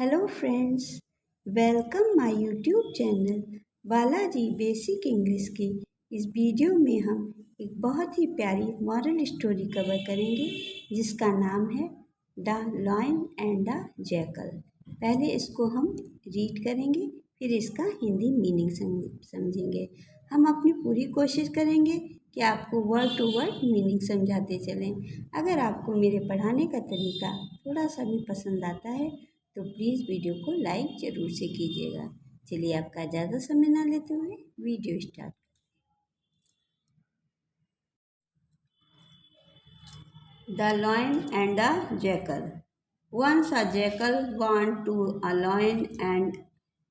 Hello friends, welcome my YouTube channel Balaji basic English की। इस video में हम एक बहुत ही प्यारी मॉरल स्टोरी कवर करेंगे जिसका नाम है the lion and the jackal. पहले इसको हम रीड करेंगे, फिर इसका हिंदी मीनिंग समझेंगे। हम अपनी पूरी कोशिश करेंगे कि आपको वर्ड टू वर्ड मीनिंग समझाते चलें। अगर आपको मेरे पढ़ाने का तरीका थोड़ा सा भी पसंद आता है तो प्लीज़ वीडियो को लाइक ज़रूर से कीजिएगा। चलिए आपका ज़्यादा समय ना लेते हुए video start. The lion and the jackal. Once a jackal went to a lion and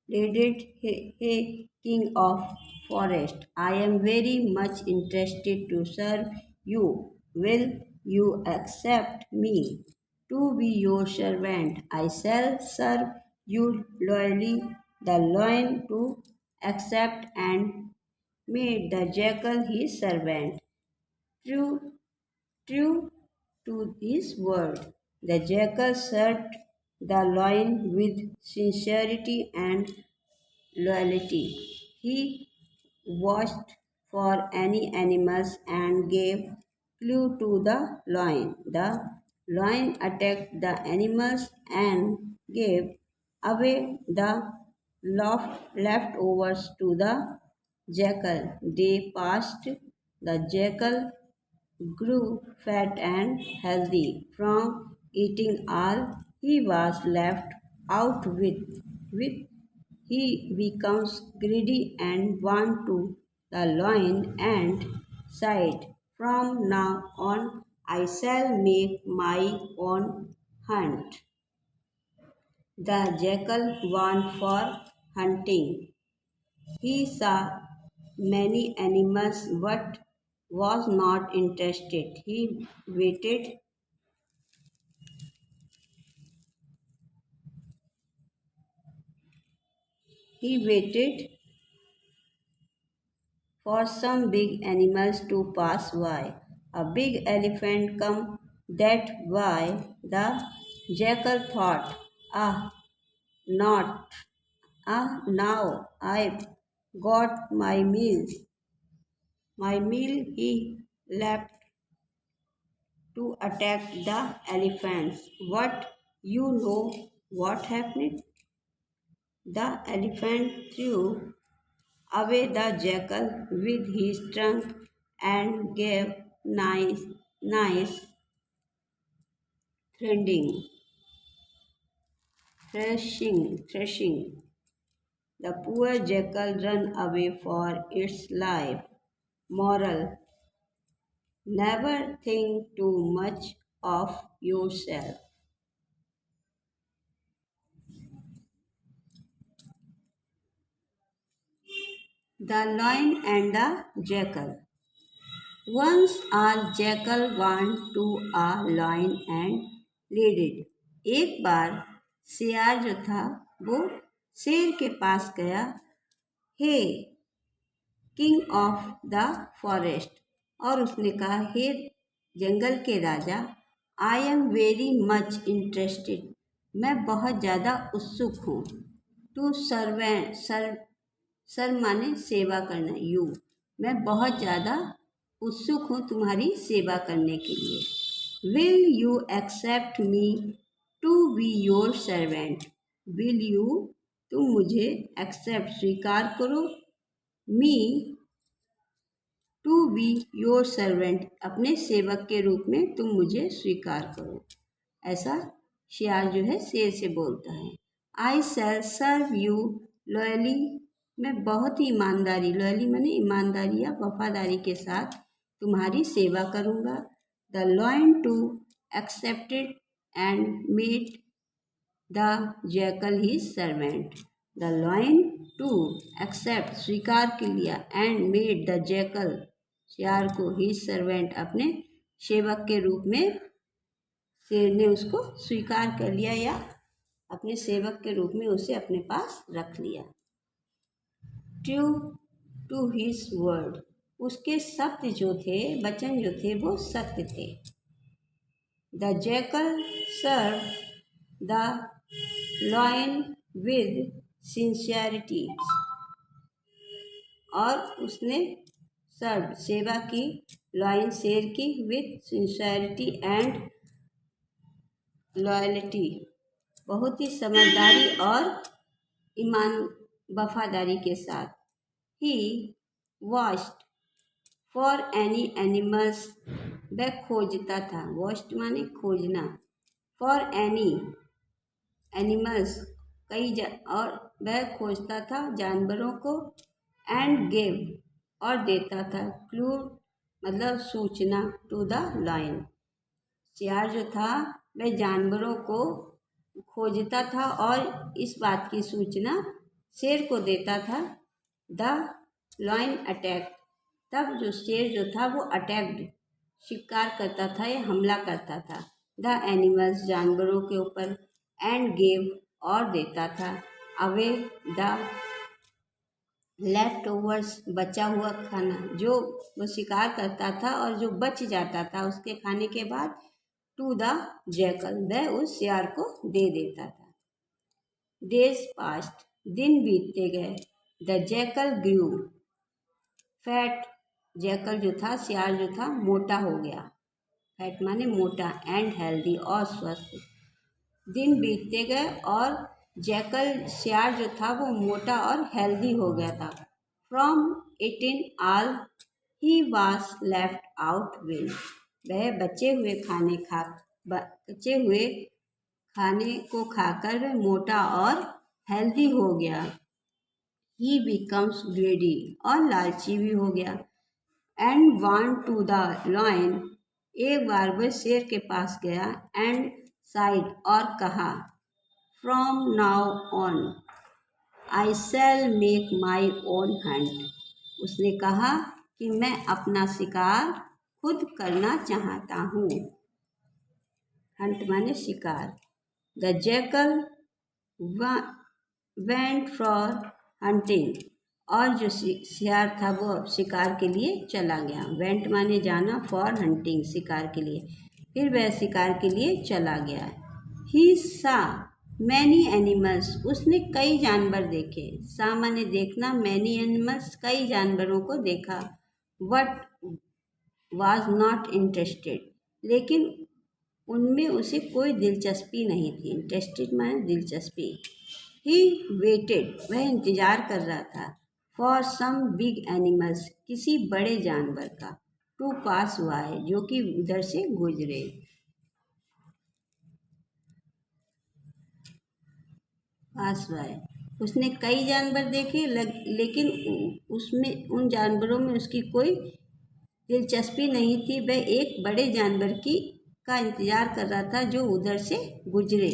pleaded, "Hey, king of forest, I am very much interested to serve you. Will you accept me to be your servant? I shall serve you loyally." The lion to accept and made the jackal his servant. True to his word, the jackal served the lion with sincerity and loyalty. He watched for any animals and gave clue to the lion. The lion attacked the animals and gave away the leftovers to the jackal. They passed. The jackal grew fat and healthy from eating all he was left out with. He becomes greedy and want to the lion and said, "From now on I shall make my own hunt." The jackal went for hunting. He saw many animals but was not interested. He waited for some big animals to pass by. A big elephant come that way. The jackal thought, not now I've got my meal. He leapt to attack the elephants. You know what happened? The elephant threw away the jackal with his trunk and gave nice threshing. Threshing. The poor jackal ran away for its life. Moral: never think too much of yourself. The Lion and the Jackal. Once a jackal went to a lion and pleaded. एक बार शेर जो था वो शेर के पास गया। Hey king of the forest, और उसने कहा, हे जंगल के राजा, I am very much interested, मैं बहुत ज़्यादा उत्सुक हूँ। टू सर्वेंट सर माने सेवा करना, यू, मैं बहुत ज़्यादा उत्सुक हूँ तुम्हारी सेवा करने के लिए। Will you accept me to be your servant, will you, तुम मुझे एक्सेप्ट स्वीकार करो, me to be your servant, अपने सेवक के रूप में तुम मुझे स्वीकार करो। ऐसा शेर जो है शेर से बोलता है। आई शैल सर्व यू लॉयली, मैं बहुत ही ईमानदारी, लॉयली माने ईमानदारी या वफादारी के साथ तुम्हारी सेवा करूँगा। The lion to accepted and made the jackal his servant, the lion to accept स्वीकार कर लिया, एंड मेड द जैकल शेर को हिज सर्वेंट अपने सेवक के रूप में, शेर ने उसको स्वीकार कर लिया या अपने सेवक के रूप में उसे अपने पास रख लिया। ट्रू टू हिज वर्ड, उसके शब्द जो थे, वचन जो थे वो सत्य थे। The jackal serve the lion with sincerity, और उसने सर्व सेवा की, लॉयन शेर की, विद सिंसियरिटी एंड लॉयल्टी बहुत ही समझदारी और ईमान वफादारी के साथ। ही वॉच्ड फॉर एनी एनिमल्स, वह खोजता था, वॉच्ड माने खोजना, फॉर एनी एनिमल्स और वह खोजता था जानवरों को, एंड गेव और देता था, क्लू मतलब सूचना, टू द लायन, सियार जो था वह जानवरों को खोजता था और इस बात की सूचना शेर को देता था। द लायन अटैक, तब जो शेर जो था वो अटैक्ड शिकार करता था या हमला करता था, द एनिमल्स जानवरों के ऊपर, एंड गेव और देता था, अवे द लेफ्ट ओवर्स बचा हुआ खाना, जो वो शिकार करता था और जो बच जाता था उसके खाने के बाद, टू द जैकल, वह उस सियार को दे देता था। डेज पास्ट, दिन बीतते गए, the jackal grew fat, jackal जो था सियार जो था मोटा हो गया, फैट माने मोटा, एंड हेल्दी और स्वस्थ, दिन बीतते गए और जैकल सियार जो था वो मोटा और हेल्दी हो गया था। From eating all he was left out win, वह बचे हुए खाने को खाकर वह मोटा और हेल्दी हो गया। ही बिकम्स ग्रेडी, और लालची भी हो गया, and want to the lion, एक बार वह शेर के पास गया, एंड साइड और कहा, from now on I shell make my own Hunt, उसने कहा कि मैं अपना शिकार खुद करना चाहता हूँ, हंट माने शिकार। The jackal went for hunting, और जो सियार था वो शिकार के लिए चला गया, वेंट माने जाना, फॉर हंटिंग शिकार के लिए, फिर वह शिकार के लिए चला गया। ही सा मैनी एनिमल्स, उसने कई जानवर देखे, सा माने देखना, मैनी एनिमल्स कई जानवरों को देखा, बट वाज नॉट इंटरेस्टेड, लेकिन उनमें उसे कोई दिलचस्पी नहीं थी, इंटरेस्टेड माने दिलचस्पी। ही वेटेड, वह इंतजार कर रहा था, फॉर सम बिग एनिमल्स, किसी बड़े जानवर का, टू पास बाय, जो कि उधर से गुजरे। पास बाय, उसने कई जानवर देखे लेकिन उसमें उन जानवरों में उसकी कोई दिलचस्पी नहीं थी, वह एक बड़े जानवर का इंतजार कर रहा था जो उधर से गुजरे।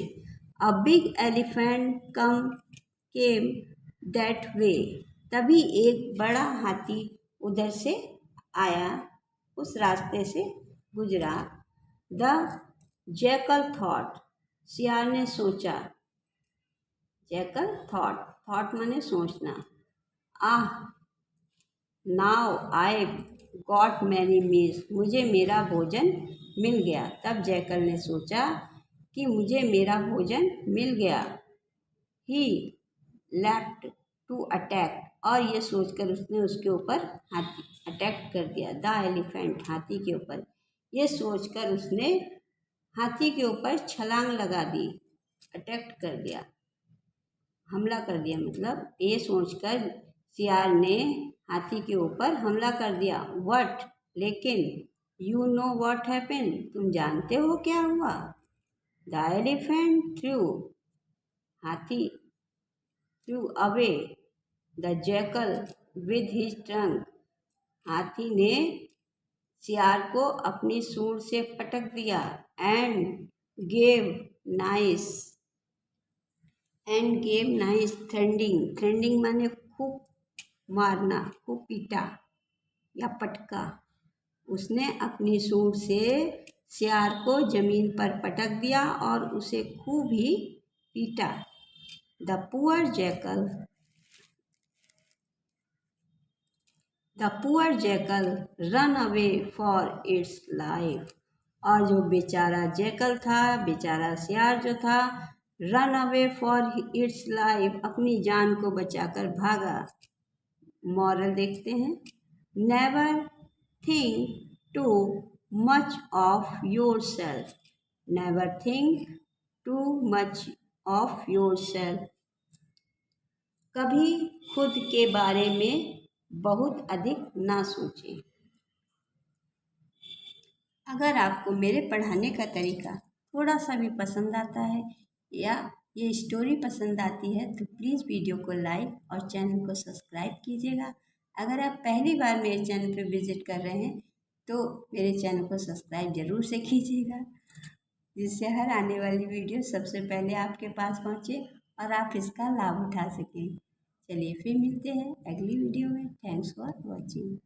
A big elephant came that way, तभी एक बड़ा हाथी उधर से आया, उस रास्ते से गुजरा। द जैकल थॉट, सियार ने सोचा, जैकल थॉट माने सोचना, ah now I got many meals, मुझे मेरा भोजन मिल गया। तब जैकल ने सोचा कि मुझे मेरा भोजन मिल गया। ही लेफ्ट टू अटैक, और ये सोचकर उसने उसके ऊपर अटैक कर दिया, द एलिफेंट, हाथी के ऊपर, ये सोचकर उसने हाथी के ऊपर छलांग लगा दी, अटैक कर दिया, हमला कर दिया, मतलब ये सोचकर सियार ने हाथी के ऊपर हमला कर दिया। व्हाट, लेकिन, यू नो व्हाट हैपेन, तुम जानते हो क्या हुआ। द एलिफेंट थ्रू, हाथी through away the jackal with his trunk, हाथी ने सियार को अपनी सूंड से पटक दिया, एंड गेव नाइस थ्रेंडिंग माने खूब मारना, खूब पीटा या पटका, उसने अपनी सूंड से सियार को जमीन पर पटक दिया और उसे खूब ही पीटा। The poor jackal run away for its life, और जो बेचारा जैकल था, बेचारा सियार जो था run away for its life, अपनी जान को बचाकर भागा। मॉरल देखते हैं, never think too much of your self, never think too much of your self, कभी खुद के बारे में बहुत अधिक ना सोचें। अगर आपको मेरे पढ़ाने का तरीका थोड़ा सा भी पसंद आता है या ये स्टोरी पसंद आती है तो प्लीज़ वीडियो को लाइक और चैनल को सब्सक्राइब कीजिएगा। अगर आप पहली बार मेरे चैनल पर विजिट कर रहे हैं तो मेरे चैनल को सब्सक्राइब ज़रूर से कीजिएगा, जिससे हर आने वाली वीडियो सबसे पहले आपके पास पहुँचे और आप इसका लाभ उठा सकें। चलिए फिर मिलते हैं अगली वीडियो में। Thanks for watching.